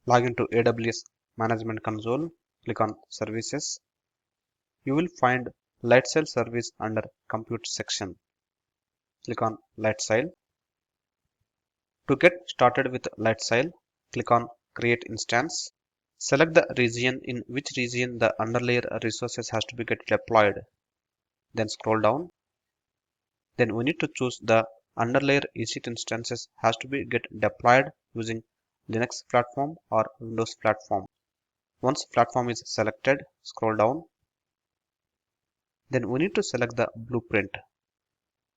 Log into AWS Management Console, click on Services. You will find LightSail service under Compute section. Click on LightSail. To get started with LightSail, click on Create Instance. Select the region in which region the underlayer resources has to be get deployed. Then scroll down. Then we need to choose the underlayer EC2 instances has to be get deployed using Linux platform or Windows platform. Once platform is selected, scroll down. Then we need to select the blueprint.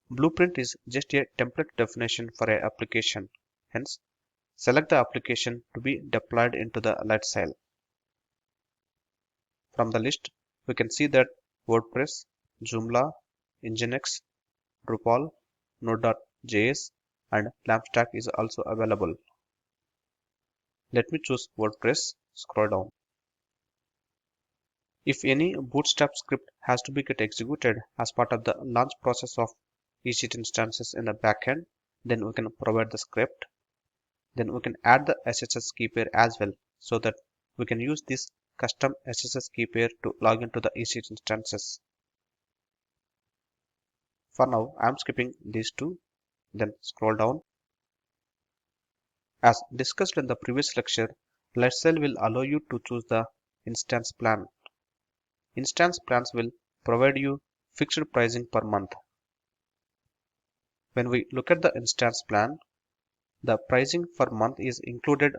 Blueprint is just a template definition for an application. Hence, select the application to be deployed into the LightSail. From the list, we can see that WordPress, Joomla, Nginx, Drupal, Node.js, and LampStack is also available. Let me choose WordPress. Scroll down. If any bootstrap script has to be get executed as part of the launch process of EC2 instances in the backend, then we can provide the script. Then we can add the SSH key pair as well, so that we can use this custom SSH key pair to log into the EC2 instances. For now, I am skipping these two. Then scroll down. As discussed in the previous lecture, LightSail will allow you to choose the instance plan. Instance plans will provide you fixed pricing per month. When we look at the instance plan, the pricing per month is included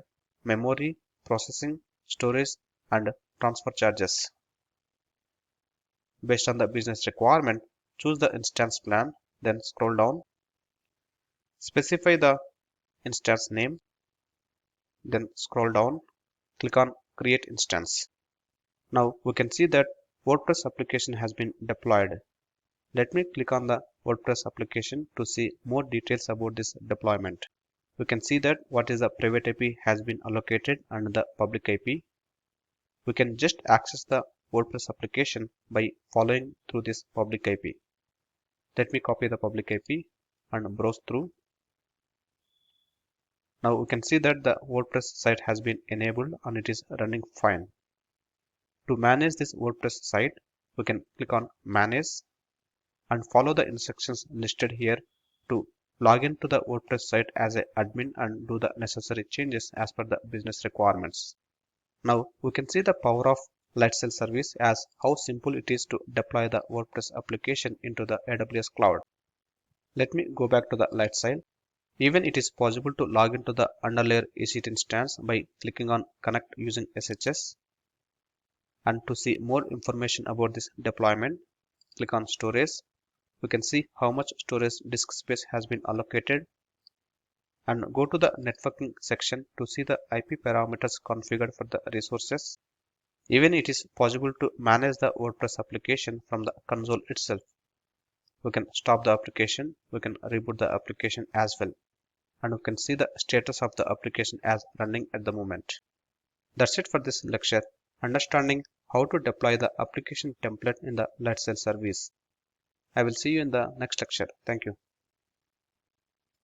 memory, processing, storage, and transfer charges. Based on the business requirement, choose the instance plan, then scroll down. Specify the instance name, then scroll down, click on Create Instance. Now we can see that WordPress application has been deployed. Let me click on the WordPress application to see more details about this deployment. We can see that what is the private IP has been allocated and the public IP. We can just access the WordPress application by following through this public IP. Let me copy the public IP and browse through. Now we can see that the WordPress site has been enabled and it is running fine. To manage this WordPress site, we can click on Manage and follow the instructions listed here to log into the WordPress site as an admin and do the necessary changes as per the business requirements. Now we can see the power of LightSail service as how simple it is to deploy the WordPress application into the AWS cloud. Let me go back to the LightSail. Even it is possible to log into the underlayer EC2 instance by clicking on Connect using SSH. And to see more information about this deployment, click on Storage. We can see how much storage disk space has been allocated. And go to the networking section to see the IP parameters configured for the resources. Even it is possible to manage the WordPress application from the console itself. We can stop the application, we can reboot the application as well. And we can see the status of the application as running at the moment. That's it for this lecture, understanding how to deploy the application template in the LightSail service. I will see you in the next lecture. Thank you.